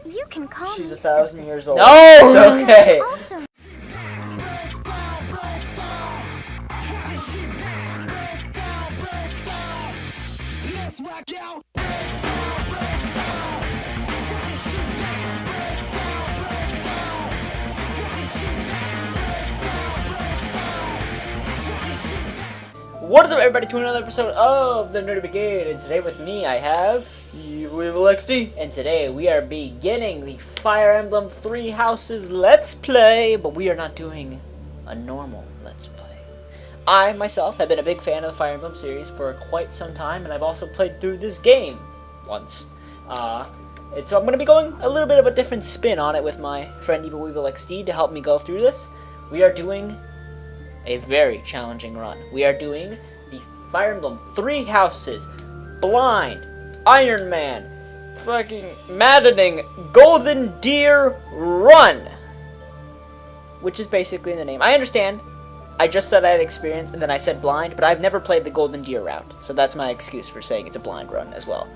You can call She's me 1,000 Syphilis. years old. No! It's okay. Also, What is up, everybody, to another episode of the Nerdy Brigade, and today with me I have... Evil XD. And today we are beginning the Fire Emblem Three Houses Let's Play, but we are not doing a normal Let's Play. I, myself, have been a big fan of the Fire Emblem series for quite some time, and I've also played through this game once. And so I'm going to be going a little bit of a different spin on it with my friend Evil XD to help me go through this. We are doing a very challenging run. We are doing the Fire Emblem Three Houses, Blind, Iron Man, fucking Maddening Golden Deer Run, which is basically the name. I understand. I just said I had experience, and then I said blind, but I've never played the Golden Deer route, so that's my excuse for saying it's a blind run as well.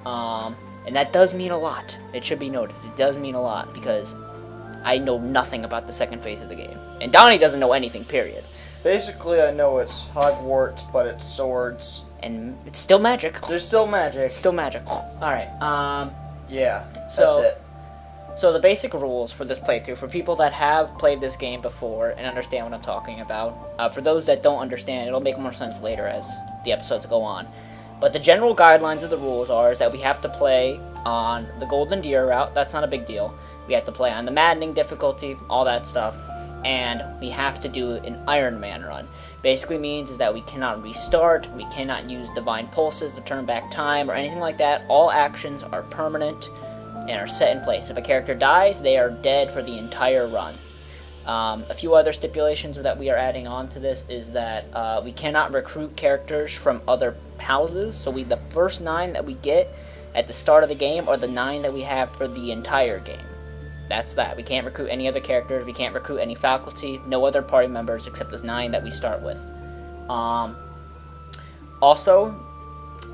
And that does mean a lot. It should be noted. It does mean a lot, because I know nothing about the second phase of the game. And Donnie doesn't know anything, period. Basically, I know it's Hogwarts, but it's swords. And it's still magic. There's still magic. It's still magic. Alright, Yeah, so, that's it. So the basic rules for this playthrough, for people that have played this game before and understand what I'm talking about, for those that don't understand, it'll make more sense later as the episodes go on. But the general guidelines of the rules is that we have to play on the Golden Deer route. That's not a big deal. We have to play on the Maddening difficulty, all that stuff. And we have to do an Iron Man run. Basically means is that we cannot restart, we cannot use Divine Pulses to turn back time or anything like that. All actions are permanent and are set in place. If a character dies, they are dead for the entire run. A few other stipulations that we are adding on to this is that we cannot recruit characters from other houses. So the first 9 that we get at the start of the game are the 9 that we have for the entire game. That's that. We can't recruit any other characters. We can't recruit any faculty. No other party members except those 9 that we start with. Also,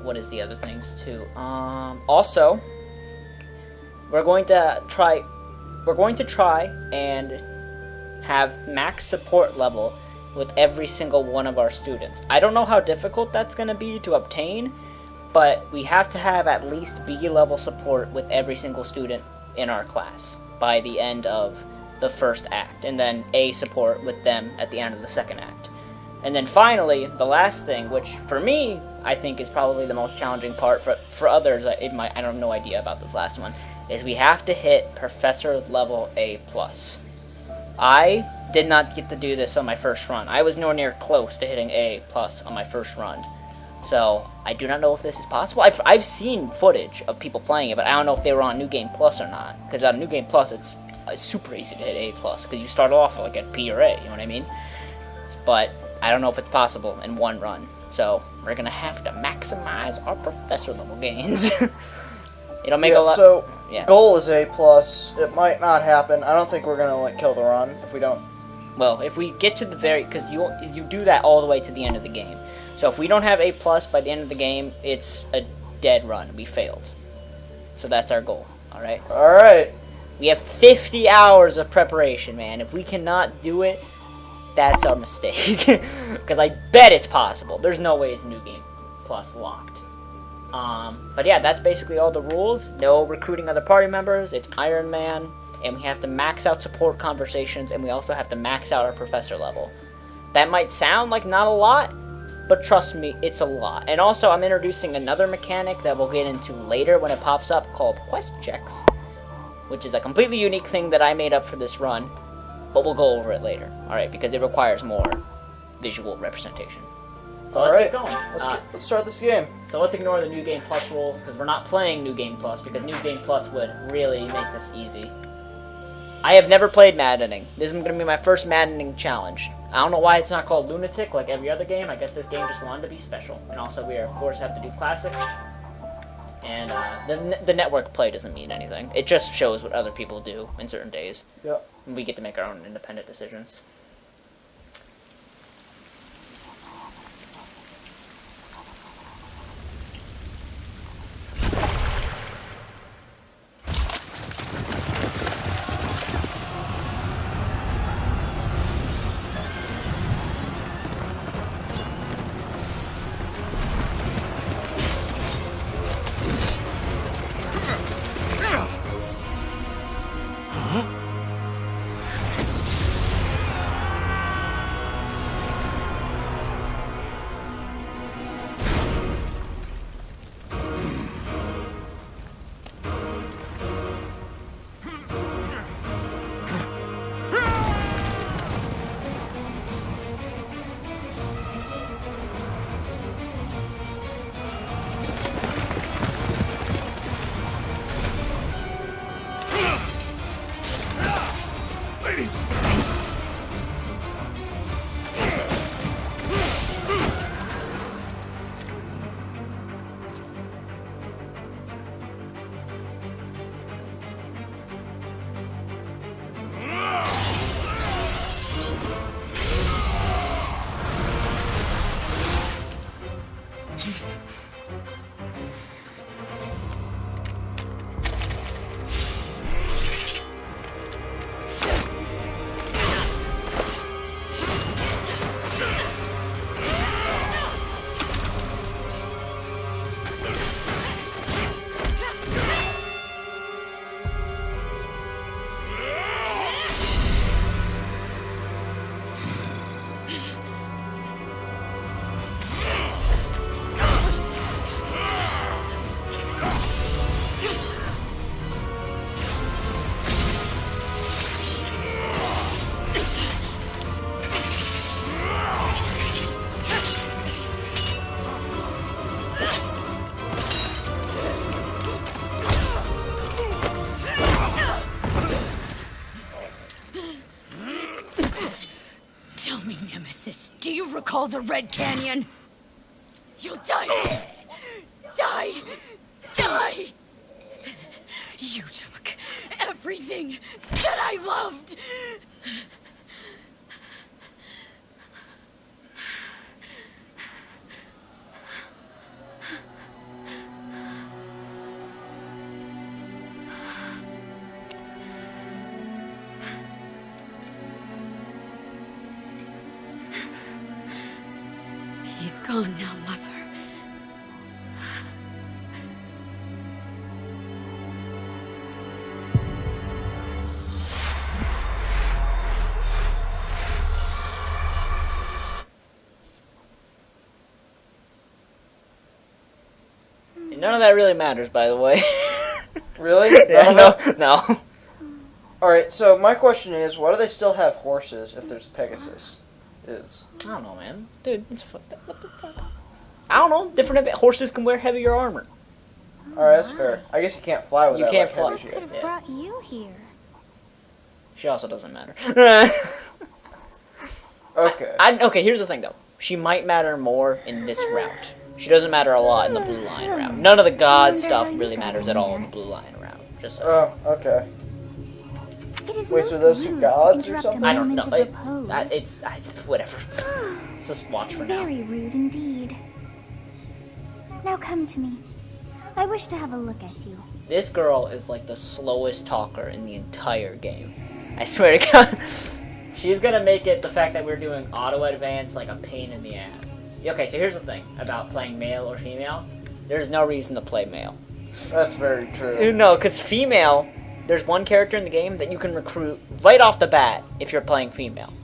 what is the other things too? Also, we're going to try and have max support level with every single one of our students. I don't know how difficult that's going to be to obtain, but we have to have at least B level support with every single student in our class by the end of the first act, and then A support with them at the end of the second act. And then finally, the last thing, which for me, I think is probably the most challenging part, for others, I have no idea about this last one, is we have to hit Professor level A+. I did not get to do this on my first run. I was nowhere near close to hitting A+ on my first run. So, I do not know if this is possible. I've seen footage of people playing it, but I don't know if they were on New Game Plus or not. Because on New Game Plus, it's super easy to hit A+, because you start off like at P or A, you know what I mean? But I don't know if it's possible in one run. So, we're going to have to maximize our professor level gains. It'll make a lot... So, goal is A+. It might not happen. I don't think we're going to kill the run if we don't. Well, if we get to the very... Because you do that all the way to the end of the game. So if we don't have A+ by the end of the game, it's a dead run. We failed. So that's our goal. Alright? Alright. We have 50 hours of preparation, man. If we cannot do it, that's our mistake. Because I bet it's possible. There's no way it's New Game Plus locked. But yeah, that's basically all the rules. No recruiting other party members. It's Iron Man. And we have to max out support conversations. And we also have to max out our professor level. That might sound like not a lot, but trust me, it's a lot. And also, I'm introducing another mechanic that we'll get into later when it pops up called Quest Checks, which is a completely unique thing that I made up for this run, but we'll go over it later, alright, because it requires more visual representation. So let's get going. Let's start this game. So let's ignore the New Game Plus rules, because we're not playing New Game Plus, because New Game Plus would really make this easy. I have never played Maddening. This is going to be my first Maddening challenge. I don't know why it's not called Lunatic like every other game. I guess this game just wanted to be special. And also we, of course, have to do Classic. And the network play doesn't mean anything. It just shows what other people do in certain days. Yep. And we get to make our own independent decisions. recall the Red Canyon. You'll die in it. Die. Die. You took everything that I loved. He's gone now, Mother. None of that really matters, by the way. Really? Yeah, no. Alright, so my question is, why do they still have horses if there's Pegasus? I don't know, man. Dude, it's fucked up. What the fuck? I don't know. Different horses can wear heavier armor. Alright, that's fair. I guess you can't fly with You that. can't like fly. heavy What shit. could have brought you here? She also doesn't matter. Okay. Okay, here's the thing, though. She might matter more in this route. She doesn't matter a lot in the blue line route. None of the god stuff really matters at all in the blue line route. Just so. Oh, okay. It is Wait, most so those two rude gods to or interrupt something? a I don't know. moment of repose. Whatever. Let's just watch for now. Very rude indeed. Now come to me. I wish to have a look at you. This girl is like the slowest talker in the entire game. I swear to God. She's gonna make it, the fact that we're doing auto advance, like a pain in the ass. Okay, so here's the thing about playing male or female. There's no reason to play male. That's very true. No, because female, there's one character in the game that you can recruit right off the bat if you're playing female.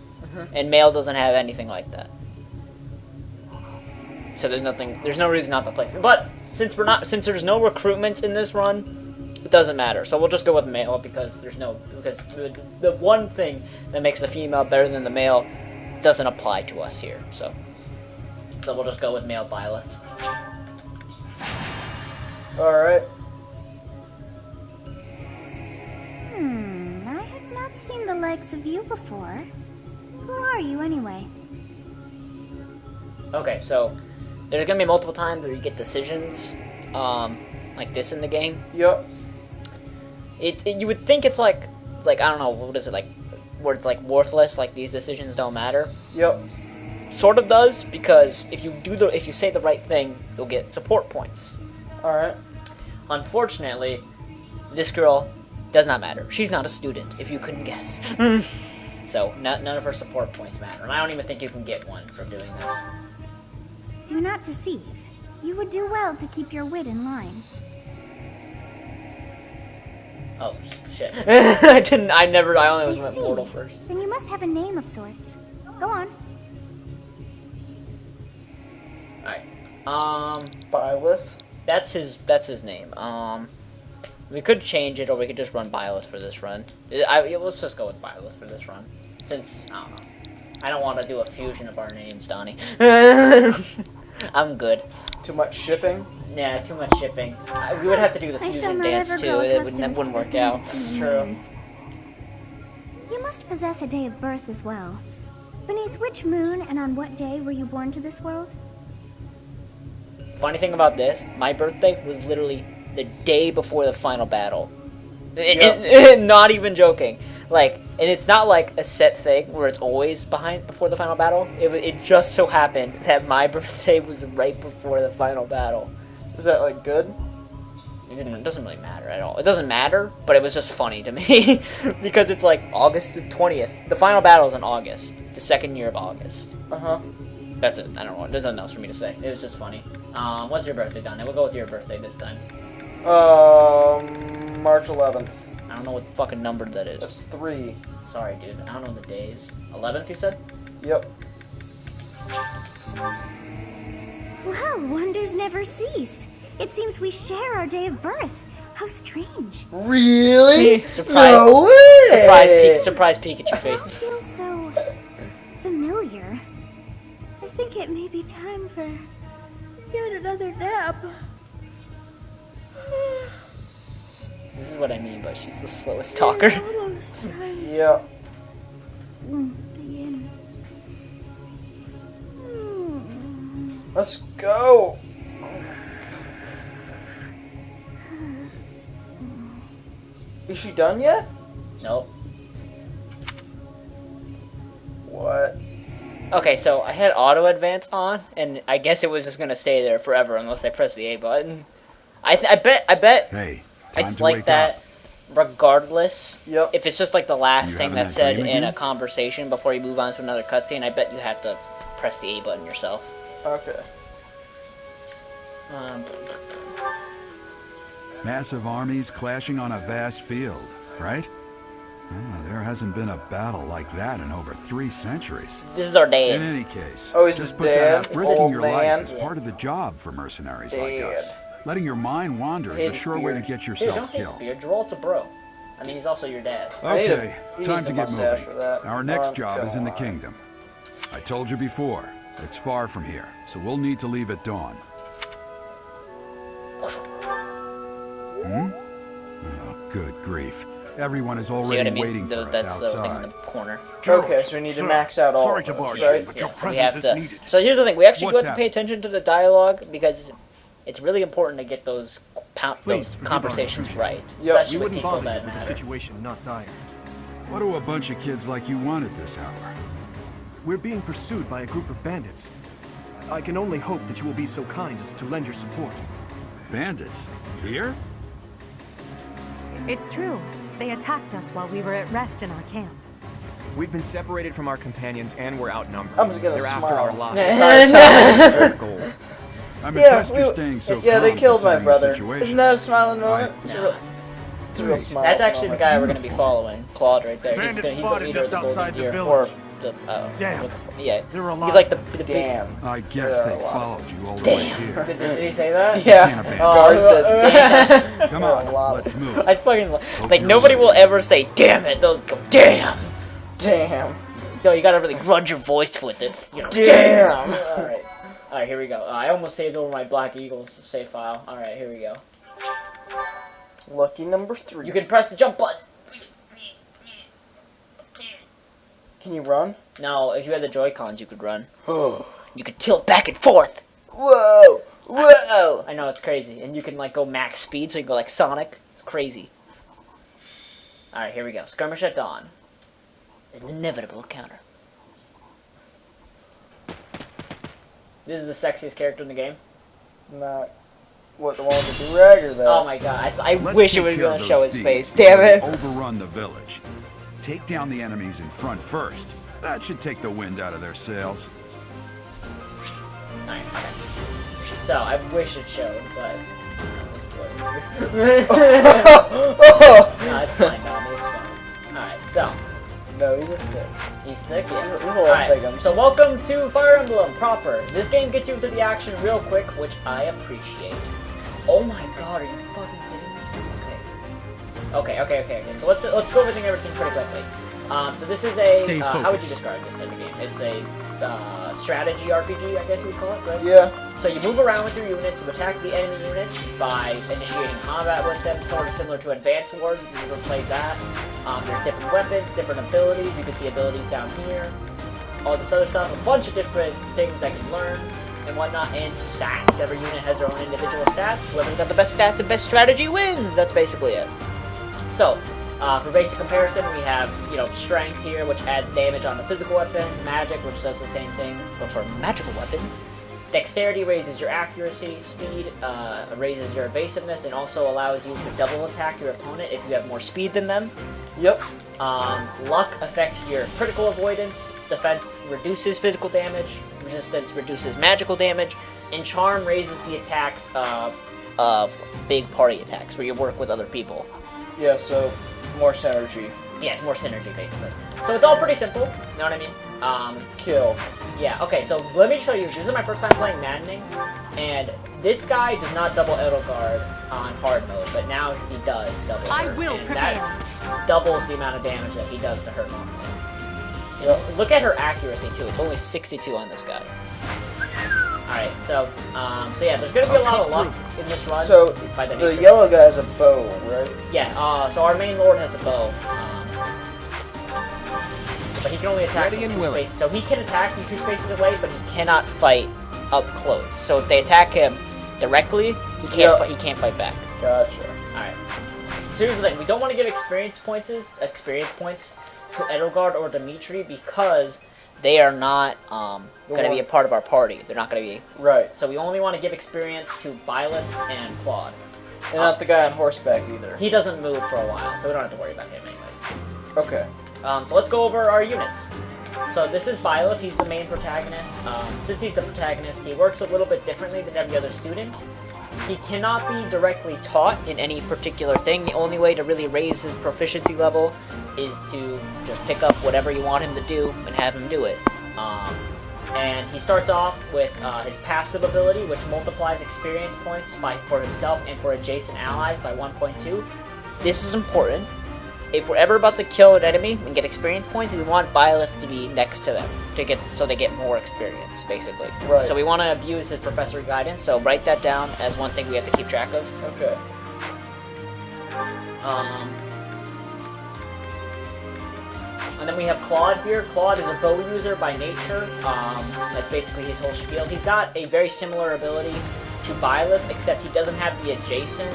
And male doesn't have anything like that. So there's no reason not to play. But since there's no recruitments in this run, it doesn't matter. So we'll just go with male because the one thing that makes the female better than the male doesn't apply to us here. So we'll just go with male Byleth. Alright. I have not seen the likes of you before. Who are you anyway? Okay, so there's gonna be multiple times where you get decisions, like this in the game. Yep. You would think it's like I don't know, what is it, like where it's like worthless, like these decisions don't matter. Yep. Sort of does, because if you say the right thing, you'll get support points. Alright. Unfortunately, this girl does not matter. She's not a student, if you couldn't guess. So none of her support points matter, and I don't even think you can get one from doing this. Do not deceive. You would do well to keep your wit in line. Oh shit! I only went see. mortal first. Then you must have a name of sorts. Go on. Alright. Byleth. That's his name. We could change it, or we could just run Byleth for this run. Let's just go with Byleth for this run, since I don't know. I don't want to do a fusion of our names, Donnie. I'm good. Too much shipping. Yeah, too much shipping. We would have to do the I shall fusion not dance ever too. grow That accustomed wouldn't to work the out. sound of True. names. You must possess a day of birth as well. Beneath which moon and on what day were you born to this world? Funny thing about this, my birthday was literally the day before the final battle. Not even joking. Like, and it's not like a set thing where it's always before the final battle. It just so happened that my birthday was right before the final battle. Is that like good? It doesn't really matter at all. It doesn't matter, but it was just funny to me because it's like August 20th. The final battle is in August, the second year of August. That's it. I don't know. There's nothing else for me to say. It was just funny. What's your birthday, Donna? We'll go with your birthday this time. March 11th. I don't know what fucking number that is. That's 3. Sorry, dude. I don't know the days. 11th, you said? Yep. Well, wonders never cease. It seems we share our day of birth. How strange. Really? Surprise! No way! Surprise Pikachu face. It all feels so familiar. I think it may be time for yet another nap. This is what I mean by she's the slowest talker. Almost time Yeah. to begin. Let's go. Is she done yet? Nope. What? Okay, so I had auto advance on, and I guess it was just gonna stay there forever unless I press the A button. I bet Hey, time it's to like wake that up. regardless. Yep. If it's just like the last You thing having that's that said dream in a again? conversation before you move on to another cutscene, I bet you have to press the A button yourself. Okay. Massive armies clashing on a vast field, right? Ah, there hasn't been a battle like that in over 3 centuries. This is our In day. any case, Oh, he's just his put that dad? out. Risking Old your man? life is part of the job for mercenaries like Dad. us. Letting your mind wander is a His sure way to beard. get Dude, yourself don't hate killed. the beard. Geralt's a bro. I mean, he's also your dad. I need Okay, he time needs to a get mustache moving. for that. Our next Oh, job is in the God. kingdom. I told you before, it's far from here, so we'll need to leave at dawn. Oh, good grief. Everyone is See what I already mean? waiting for us That's the thing in outside. the corner. Okay, so we need to max out all Sorry of to those, barge right? in, but your So we presence have is to. needed. So here's the thing: we actually do What's have to pay happening? attention to the dialogue because it's really important to get those Please those forgive our conversations intrusion. right, Yep. especially We with wouldn't people bother that you with a matter. situation not dire. What do a bunch of kids like you want at this hour? We're being pursued by a group of bandits. I can only hope that you will be so kind as to lend your support. Bandits? Here? It's true. They attacked us while we were at rest in our camp. We've been separated from our companions and we're outnumbered. I'm just gonna They're smile. after our lives. Besides, Gold. I'm yeah, impressed you're staying so yeah, they calm killed my considering the brother. situation. Isn't that a smiling moment? I- It's a real, it's a real smile. That's actually the moment. guy we're going to be following, Claude, right there. Bandits He's the spotted leader just of the outside Golden the Deer. village. Or the, Damn. yeah. There are a lot He's like the of big. Damn. I guess There are they a lot. followed you all the way Damn. here. Did he say that? Yeah. Can't abandon Guard us. said, damn. Come There are a on, lot. let's move. I fucking like you're nobody will ready. ever say damn it. They'll go damn. Damn. No, you gotta really grudge your voice with it. You know, Damn. Alright. Alright, here we go. I almost saved over my Black Eagles save file. Alright, here we go. Lucky number 3. You can press the jump button. Can you run? No, if you had the Joy-Cons, you could run. Whoa. You could tilt back and forth. Whoa. Whoa. I know, it's crazy. And you can, like, go max speed, so you can go like Sonic. It's crazy. Alright, here we go. Skirmish at dawn. An inevitable encounter. This is the sexiest character in the game. Not what, the one with the do-rag or that? Oh my god, I Let's wish it take was care of gonna those show his thieves face. before Damn they it! Overrun the village. Take down the enemies in front first. That should take the wind out of their sails. Alright, okay. So, I wish it showed, but... No, it's fine, Dommy, it's fine. Alright, so, No, he's a thick. he's thick, yeah. He's a little Alright, thickums. so welcome to Fire Emblem proper. This game gets you into the action real quick, which I appreciate. Oh my god, are you fucking kidding me? Okay. So let's go over everything pretty quickly. So this is Stay a, how would you focused. describe this type of game? It's a strategy RPG, I guess you would call it, right? Yeah. So you move around with your units, you attack the enemy units by initiating combat with them, sort of similar to Advance Wars if you've ever played that. There's different weapons, different abilities, you can see abilities down here, all this other stuff, a bunch of different things that you can learn and whatnot, and stats. Every unit has their own individual stats. Whoever's got the best stats and best strategy wins! That's basically it. So, for basic comparison, we have, strength here, which adds damage on the physical weapons, magic, which does the same thing, but for magical weapons. Dexterity raises your accuracy, speed raises your evasiveness, and also allows you to double attack your opponent if you have more speed than them. Yep. Luck affects your critical avoidance, defense reduces physical damage, resistance reduces magical damage, and charm raises the attacks of big party attacks, where you work with other people. Yeah, so more synergy. Yeah, it's more synergy, basically. So it's all pretty simple, you know what I mean? Kill. Yeah, okay, so let me show you. This is my first time playing Maddening, and this guy does not double auto guard on hard mode, but now he does double I her, will and prepare. that doubles the amount of damage that he does to her normally. Look at her accuracy, too. It's only 62 on this guy. Alright, so yeah, there's gonna be a lot of luck in this run. So, by the nature. yellow guy has a bow, right? Yeah, so our main lord has a bow. But he can only attack Ready from and two willing. spaces. So he can attack from 2 spaces away, but he cannot fight up close. So if they attack him directly, he can't fight back. Gotcha. Alright. So here's the thing, we don't want to give experience points to Edelgard or Dimitri because they are not going to be a part of our party. They're not going to be... Right. So we only want to give experience to Byleth and Claude. And not the guy on horseback either. He doesn't move for a while, so we don't have to worry about him anyways. Okay. So let's go over our units. So this is Byleth, he's the main protagonist. Since he's the protagonist, he works a little bit differently than every other student. He cannot be directly taught in any particular thing. The only way to really raise his proficiency level is to just pick up whatever you want him to do and have him do it. And he starts off with his passive ability, which multiplies experience points for himself and for adjacent allies by 1.2. This is important. If we're ever about to kill an enemy and get experience points, we want Byleth to be next to them so they get more experience, basically. Right. So we want to abuse his professor guidance. So write that down as one thing we have to keep track of. Okay. And then we have Claude here. Claude is a bow user by nature. That's basically his whole spiel. He's got a very similar ability to Byleth, except he doesn't have the adjacent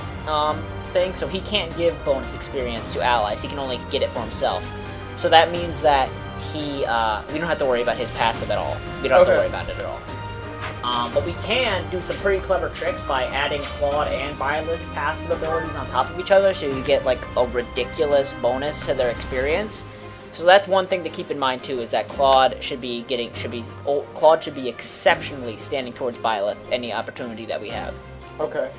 thing, so he can't give bonus experience to allies. He can only get it for himself. So that means that we don't have to worry about his passive at all. We don't have to worry about it at all. But we can do some pretty clever tricks by adding Claude and Byleth's passive abilities on top of each other, so you get like a ridiculous bonus to their experience. So that's one thing to keep in mind too, is that Claude should be exceptionally standing towards Byleth any opportunity that we have. Okay.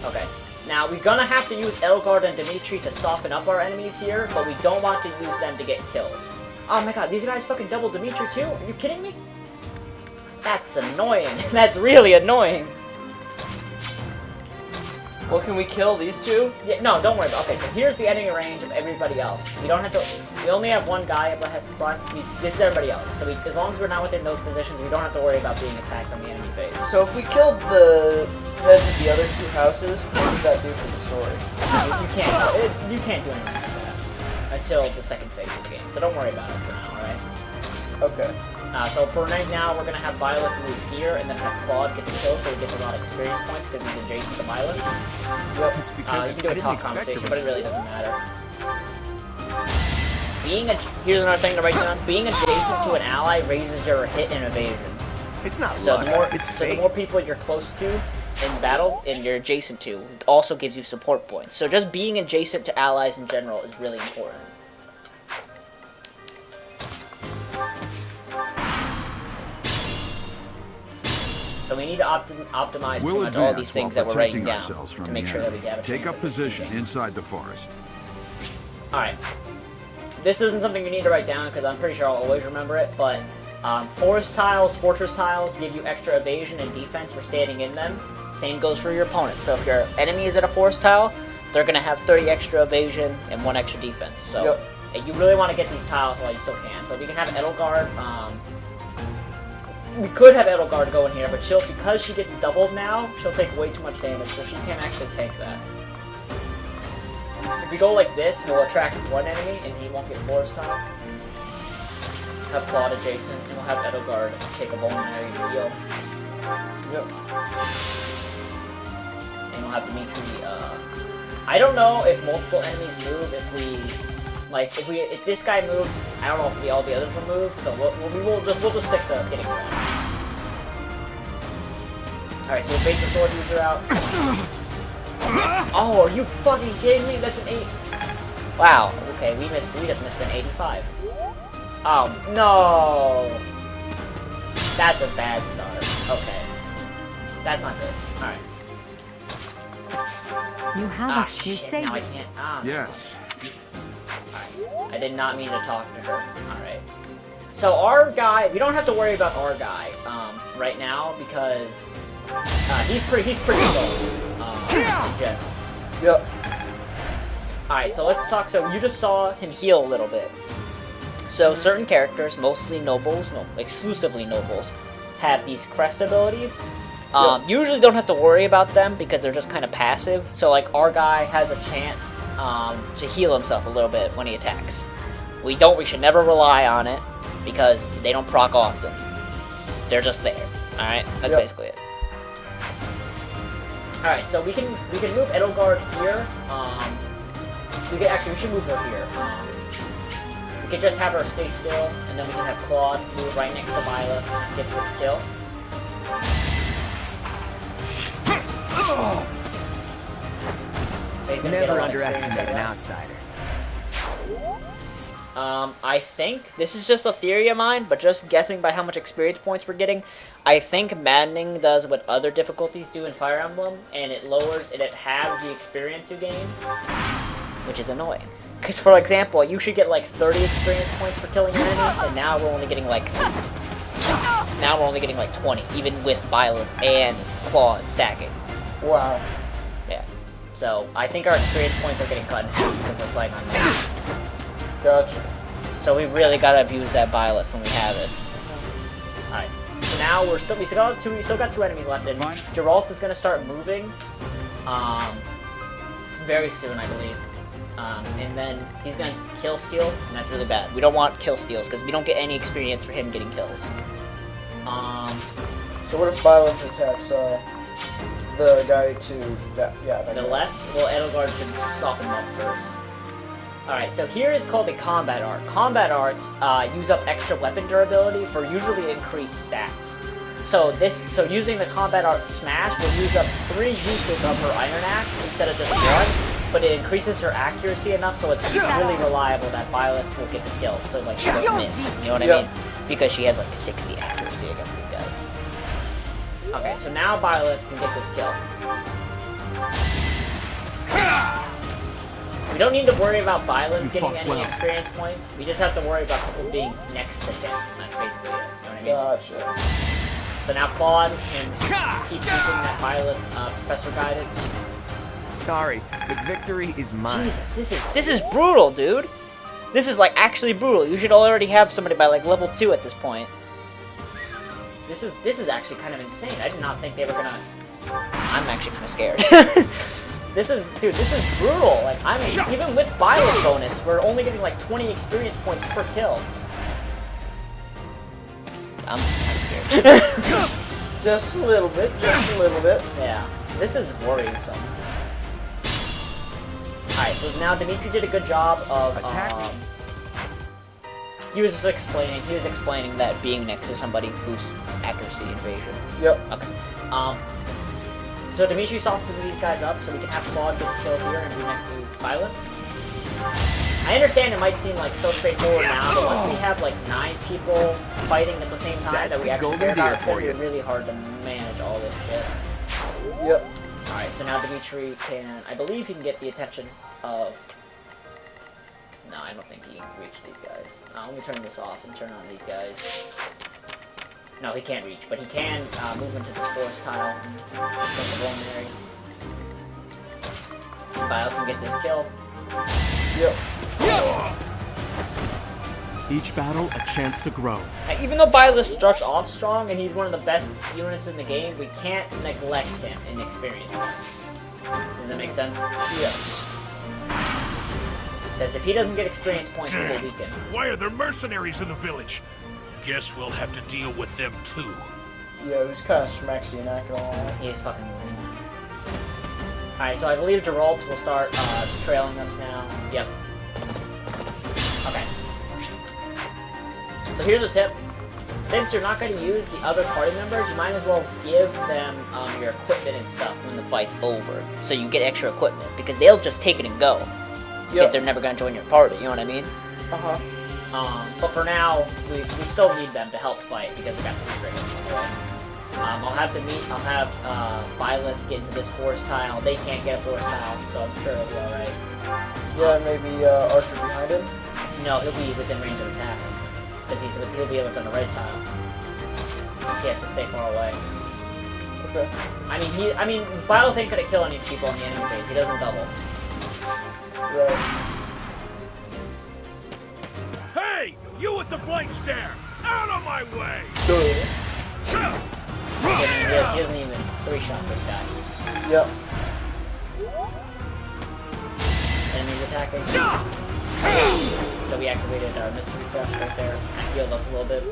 Okay. Now we're gonna have to use Edelgard and Dimitri to soften up our enemies here, but we don't want to use them to get kills. Oh my god, these guys fucking double Dimitri too? Are you kidding me? That's annoying. That's really annoying. Well, can we kill these two? Yeah, no, don't worry about it. Okay, so here's the enemy range of everybody else. We don't have to... We only have one guy up ahead front. This is everybody else. So as long as we're not within those positions, we don't have to worry about being attacked from the enemy phase. So if we killed the heads of the other two houses, what does that do for the story? You can't do anything like that until the second phase of the game. So don't worry about it for now, alright? Okay. So for right now, we're going to have Byleth move here, and then have Claude get the kill, so he gets a lot of experience points because he's adjacent to Byleth. Well, it's because You can do a talk conversation, but it really doesn't matter. Here's another thing to write down. Being adjacent to an ally raises your hit and evasion. It's not So luck, it's the fate. more people you're close to in battle, and you're adjacent to, it also gives you support points. So just being adjacent to allies in general is really important. So we need to optimize We'll pretty much all these advance things while that we're writing protecting down ourselves from to make the sure that we enemy. have a Take chance up of position succeeding. inside the forest. Alright. This isn't something you need to write down because I'm pretty sure I'll always remember it, but forest tiles, fortress tiles give you extra evasion and defense for standing in them. Same goes for your opponent. So if your enemy is at a forest tile, they're going to have 30 extra evasion and 1 extra defense. So you really want to get these tiles while you still can. So we can have Edelgard. We could have Edelgard go in here, but because she gets doubled now, she'll take way too much damage, so she can't actually take that. If we go like this, we'll attract 1 enemy, and he won't get forest tile. Have Claude adjacent, and we'll have Edelgard take a vulnerary heal. Yep. And we'll have Dimitri, I don't know if multiple enemies move if this guy moves, I don't know if all the others will move, so we'll just stick to getting one. Alright, so we'll bait the sword user out. Oh, are you fucking kidding me? That's an 8. Wow, okay, we just missed an 85. Oh, no! That's a bad start. Okay. That's not good. Alright. You have us to shit, save now I it. can't. Yes. I did not mean to talk to her. Alright. So our guy, we don't have to worry about our guy right now because he's pretty low in general. Yep. Alright, so let's talk. So you just saw him heal a little bit. So certain characters, mostly nobles, no, exclusively nobles, have these crest abilities. Usually don't have to worry about them because they're just kind of passive. So like our guy has a chance to heal himself a little bit when he attacks. We should never rely on it because they don't proc often. They're just there. All right, that's basically it. All right, so we can move Edelgard here. We should move her here. We could just have her stay still, and then we can have Claude move right next to Violet and get this kill. Never underestimate an outsider. I think, this is just a theory of mine, but just guessing by how much experience points we're getting, I think Maddening does what other difficulties do in Fire Emblem, and it halves the experience you gain, which is annoying. Because, for example, you should get like 30 experience points for killing an enemy, and now we're only getting like 20, even with Violet and Claude stacking. Wow. Yeah. So, I think our experience points are getting cut in half because we're playing on Maddening. Gotcha. So we really gotta abuse that Byleth when we have it. Alright. So now we still got two enemies left in. Geralt is gonna start moving. Very soon, I believe. And then he's gonna kill steal, and that's really bad. We don't want kill steals because we don't get any experience for him getting kills. So what if Byleth attacks the guy to the left? Well, Edelgard should soften him up first. Alright, so here is called the Combat Art. Combat Arts use up extra weapon durability for usually increased stats. So using the Combat Art Smash will use up 3 uses of her Iron Axe instead of just 1, but it increases her accuracy enough so it's really reliable that Violet will get the kill. So like she won't miss, you know what I mean? Because she has like 60 accuracy against these guys. Okay, so now Violet can get this kill. We don't need to worry about Violet getting any experience points. We just have to worry about people being next to him. That's basically it. You know what I mean? Gotcha. So now Claude can keep using that Violet Professor Guidance. Sorry, but victory is mine. Jesus, this is brutal, dude. This is like actually brutal. You should already have somebody by like level 2 at this point. This is actually kind of insane. I did not think they were gonna. I'm actually kind of scared. This is brutal. Like, I mean, even with Violet bonus, we're only getting like 20 experience points per kill. I'm scared. Just a little bit, Yeah, this is worrisome. Alright, so now Dimitri did a good job of, he was explaining that being next to somebody boosts accuracy and evasion. Yep. Okay. So Dimitri softened these guys up so we can have Claude get the kill here and be next to Violet. I understand it might seem like so straightforward now, but once we have like 9 people fighting at the same time that we actually care about, it's going to be really hard to manage all this shit. Yep. Alright, so now Dimitri can, I believe he can get the attention of... No, I don't think he can reach these guys. Let me turn this off and turn on these guys. No, he can't reach, but he can move into this forest tile. Violet can get this kill. Yep. Each battle, a chance to grow. Even though Violet starts off strong and he's one of the best units in the game, we can't neglect him in experience. Does that make sense? Yes. Because if he doesn't get experience points, he will weaken. Why are there mercenaries in the village? Guess we'll have to deal with them too. Yeah, it was kind of schmexy, not gonna lie. He's fucking lame. Alright, so I believe Geralt will start trailing us now. Yep. Okay. So here's a tip. Since you're not going to use the other party members, you might as well give them your equipment and stuff when the fight's over. So you get extra equipment, because they'll just take it and go. Because they're never going to join your party, you know what I mean? Uh-huh. But for now, we still need them to help fight, because we got 3 rings. I'll have Violet get into this forest tile. They can't get a forest tile, so I'm sure it'll be alright. Yeah, maybe Archer behind him? No, he'll be within range of attack. Because he'll be able to on the red tile. He has to stay far away. Okay. I mean, Violet ain't gonna kill any people in the enemy base. He doesn't double. Right. Hey! You with the blank stare! Out of my way! He doesn't even 3-shot this guy. Yep. Enemies attacking. So we activated our mystery thrust right there. That healed us a little bit.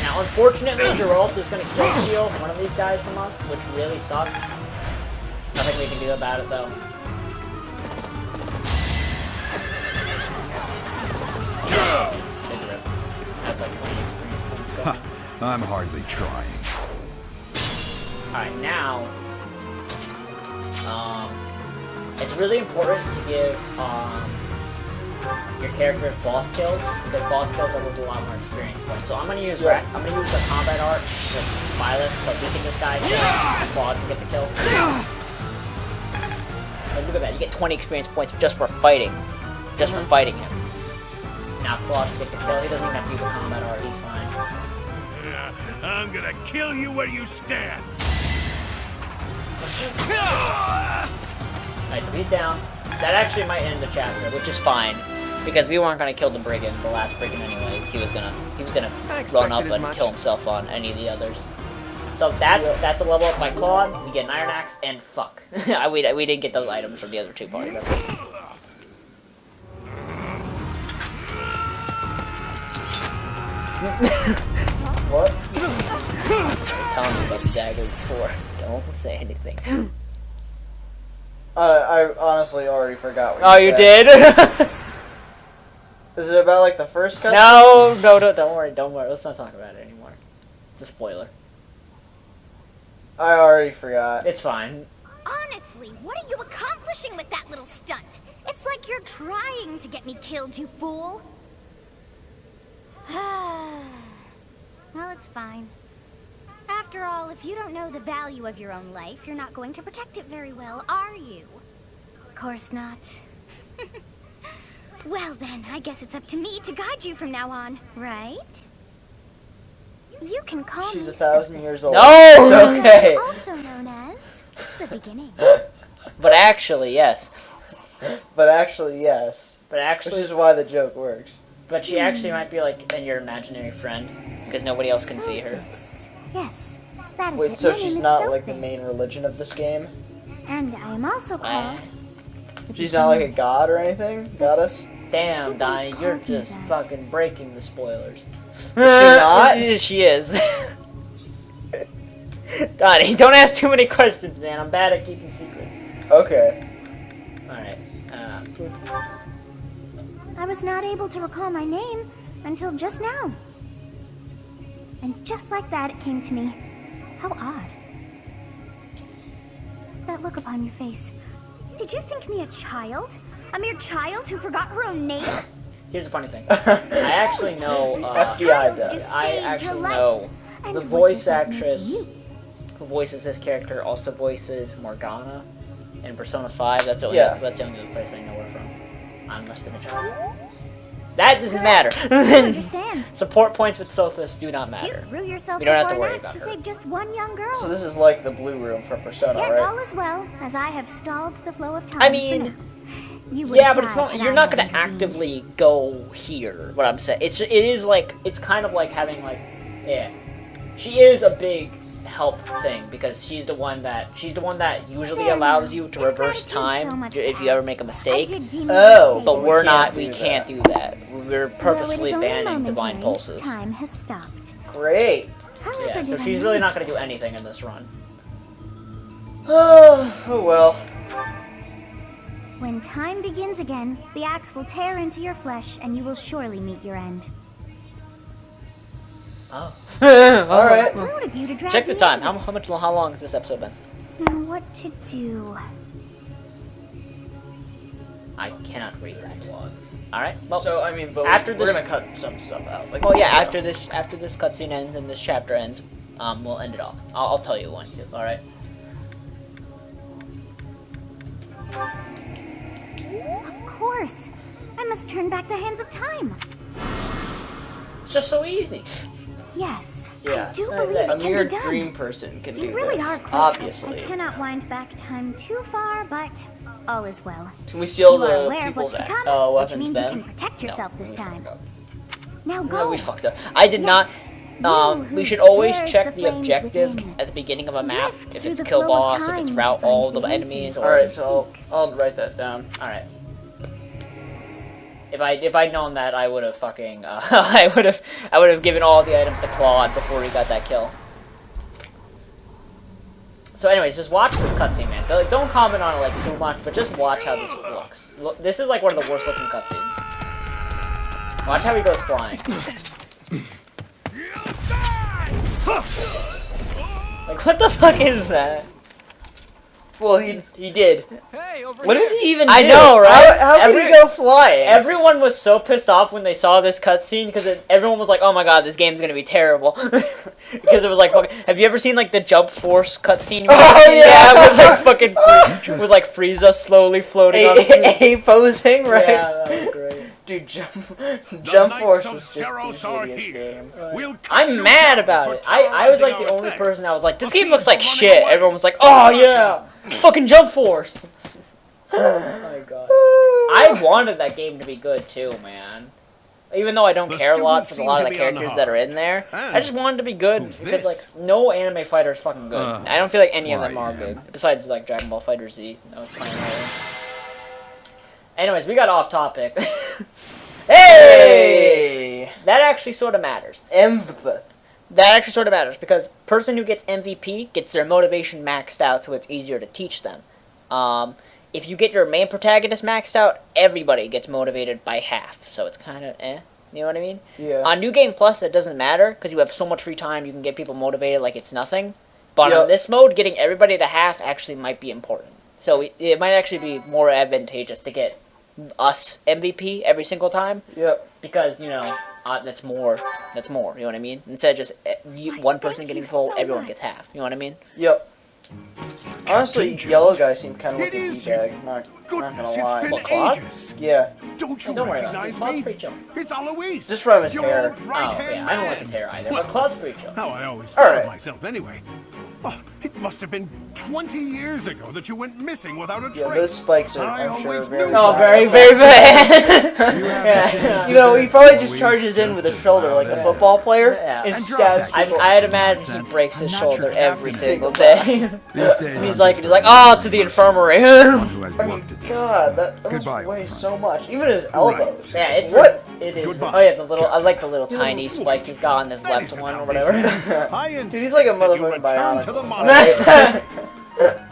Now Now, unfortunately, Geralt is going to kill steal one of these guys from us, which really sucks. Nothing we can do about it, though. That's like 20 experience points. I'm hardly trying. Alright, now, it's really important to give, your character's boss kills, because boss kills will do a lot more experience points. So I'm gonna use the combat art with Violet, but weaken this guy so Claude can get the kill. And look at that, you get 20 experience points just for fighting. Just for fighting him. Now Claude can get the kill, he doesn't even have to use the combat art, he's fine. I'm gonna kill you where you stand. Alright, so he's down. That actually might end the chapter, which is fine. Because we weren't gonna kill the brigand, the last brigand anyways. He was gonna run up and kill himself on any of the others. So that's a level up by Claude. We get an Iron Axe and fuck. we didn't get those items from the other two party members. What? I was telling you about the dagger before. Don't say anything. I honestly already forgot what you said. did. Oh, you did? Is it about like the first cut? No, don't worry. Let's not talk about it anymore. It's a spoiler. I already forgot. It's fine. Honestly, what are you accomplishing with that little stunt? It's like you're trying to get me killed, you fool. Well, it's fine. After all, if you don't know the value of your own life, you're not going to protect it very well, are you? Of course not. Well then, I guess it's up to me to guide you from now on, right? You can call She's me 1,000 Syphilis. years old. No! It's okay. Also known as the beginning. But actually, yes. But actually, yes. But actually, Which is why the joke works. But she actually might be like your imaginary friend, because nobody else can see her. Yes, that is Wait, it. so My she's name is not like the Sophis. main religion of this game? And I am also called... the She's not like a beginning. god or anything? Goddess? Damn, Who Donnie, once you're called me just that? fucking breaking the spoilers. Is she not? She is. Donnie, don't ask too many questions, man. I'm bad at keeping secrets. Okay. Alright. I was not able to recall my name until just now. And just like that, it came to me. How odd. That look upon your face. Did you think me a child? A mere child who forgot her own name? Here's the funny thing. I actually know, FBI does. Just I saved actually your life. know And the what voice does that mean to actress you? who voices this character also voices Morgana in Persona 5. That's the only place I know her from. I'm less than a child. That doesn't matter. I understand. Support points with Sophis do not You matter. threw yourself We don't have to before an worry axe about to her. save just one young girl. So this is like the blue room from Persona, Yet right? all is well, as I have stalled the flow of time. I for mean, now. You would yeah, have but it's died not. had You're I not gonna intervened. actively go here. What I'm saying, it is like it's kind of like having like, yeah, she is a big help thing because she's the one that usually There allows now. you to Is reverse gratitude time so much if to you ever ask? make a I mistake. did deem you Oh, to but say But we're can't not. do We that. can't do that. We're Though it purposefully is only banning divine momentary, pulses. Time has stopped. Great. However, Yeah, so did I she's really not manage gonna do that? anything in this run. Oh well. When time begins again, the axe will tear into your flesh, and you will surely meet your end. Oh. Alright. Rude of you to drag Check the me time. into this. How long has this episode been? Now, what to do? I cannot read that. All right. Well, So I mean, but after we're this- gonna cut some stuff out. Like, well, yeah. you know. After this cutscene ends and this chapter ends, we'll end it off. I'll tell you when to. All right. Of course. I must turn back the hands of time. It's just so easy. Yes, Yes. I do believe A it can mere be done. dream person can You do really this. are quick. Obviously. I cannot wind back time too far, but all is well. Can we steal You are the aware of what's people's to come, which weapons means then? you can protect yourself this we time. fucked up. Now No, go. we fucked up. I did Yes, not. you who We should always bears check the the flames objective within. at the beginning of a map. Drift If through it's the kill flow of boss, if time it's to route find all the the answers. enemies, All or right, so I'll write that down. all right. If I'd known that, I would have fucking I would have given all the items to Claude before he got that kill. So anyways, just watch this cutscene, man. Don't comment on it like too much, but just watch how this looks. This is like one of the worst looking cutscenes. Watch how he goes flying. Like, what the fuck is that? Well, he did. Hey, over What here. did he even do? I know, right? How could he go flying? Everyone was so pissed off when they saw this cutscene because everyone was like, "Oh my god, this game's gonna be terrible," because it was like, fucking, have you ever seen like the Jump Force cutscene? Oh yeah, with like fucking with like Frieza slowly floating on the screen. A posing, right? Yeah, that was great. Dude, Jump Knights Force of was just Seros the are easiest here. game. We'll cut I'm you mad down about for it. I was like terrorizing the our only deck. person that was like, this The game looks like thieves are shit. running away. Everyone was like, oh yeah, fucking Jump Force. Oh my god. I wanted that game to be good too, man. Even though I don't The care a lot students for a lot of seem the to be characters that are in there, And I just wanted to be good who's because this? like no anime fighter is fucking good. I don't feel like any of them Why, are good besides like Dragon Ball Fighter Z. I was playing earlier. Anyways, we got off topic. Hey! That actually sort of matters. MVP. That actually sort of matters because person who gets MVP gets their motivation maxed out, so it's easier to teach them. If you get your main protagonist maxed out, everybody gets motivated by half, so it's kind of eh. You know what I mean? Yeah. On New Game Plus, it doesn't matter because you have so much free time. You can get people motivated like it's nothing. But Yep. on this mode, getting everybody to half actually might be important. So it might actually be more advantageous to get us MVP every single time. Yep. Because, you know, that's more, you know what I mean? Instead of just one person getting full, everyone gets half, you know what I mean? Yep. Honestly, Captain yellow Jones. guy seemed kind of It like a is D-bag. Not gonna Goodness, it's lie. been What, Claude? ages. Yeah. Don't you Don't worry about it. recognize Claude's me? pretty chill. It's Alois. Just from his your hair. old right-hand Oh, yeah, I don't like his hair either, but Claude's pretty chill. How I always All thought right. of myself anyway. Oh, it must have been 20 years ago that you went missing without a Yeah, trace. those spikes are, I I'm sure, always very knew Oh, that. very, very bad. Yeah. You know, he probably just charges in with his shoulder like a football player Yeah. and And stabs drop that. people. I'd imagine he Nonsense. breaks his I'm not your shoulder every captain. single day. These days, And he's I'm like, just oh, to the infirmary. one who has I mean, work to do. God, that must Goodbye, weigh old friend. so much. Even his elbows. Yeah, it's What? It is. Goodbye, Oh yeah, the little. I like the little tiny spike he's got on his That left isn't one how or this whatever. ends. I Dude, he's like a insist that you motherfucking return bionic. to the monastery.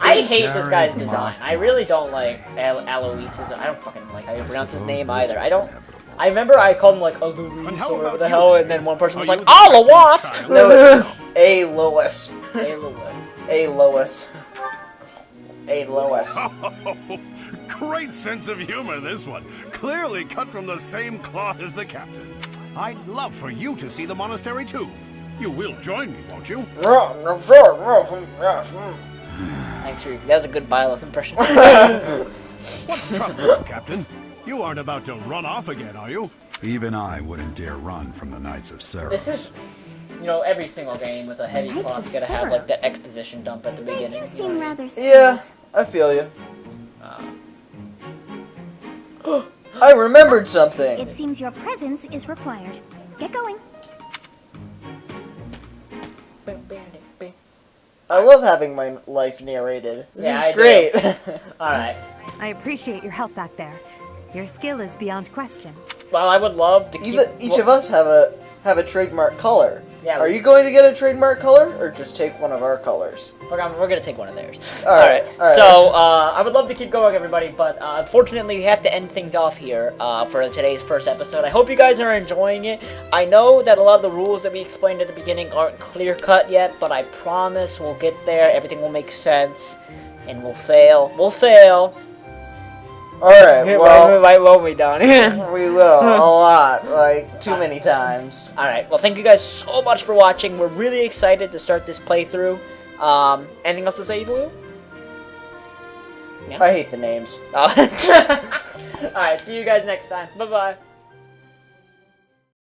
I hate this guy's Gary design. Mark I really don't West. like Alois's. I don't fucking like how you pronounce his suppose name this either. I was don't. inevitable. I remember I called him like Alois And how or whatever about the you? hell, and then one person was Are like, you the "Oh, captain's Lawas." child? No, it's A. Lois. Hey, Lois. A. Lois. A. Lois. Great sense of humor, this one. Clearly cut from the same cloth as the captain. I'd love for you to see the monastery too. You will join me, won't you? Thanks for that was a good Byleth impression. What's trouble, Captain? You aren't about to run off again, are you? Even I wouldn't dare run from the Knights of Seros. This is, you know, every single game with a heavy Knights plot's of gotta have like that Seros. exposition dump at the They beginning. do you know seem what I mean? rather skilled. Yeah, I feel you. I remembered something. It seems your presence is required. Get going. I love having my life narrated. This Yeah, is I do. great. All right. I appreciate your help back there. Your skill is beyond question. Well, I would love to keep. Each of us have a trademark color. Yeah, Are you going to get a trademark color, or just take one of our colors? We're gonna take one of theirs. All right. So I would love to keep going, everybody, but unfortunately, we have to end things off here for today's first episode. I hope you guys are enjoying it. I know that a lot of the rules that we explained at the beginning aren't clear cut yet, but I promise we'll get there. Everything will make sense, and we'll fail. We'll fail. All right. Well, Right, won't we, Donnie? we will a lot, like too many times. Alright, well, thank you guys so much for watching. We're really excited to start this playthrough. Anything else to say, Evil? I hate the names. Alright, see you guys next time. Bye-bye.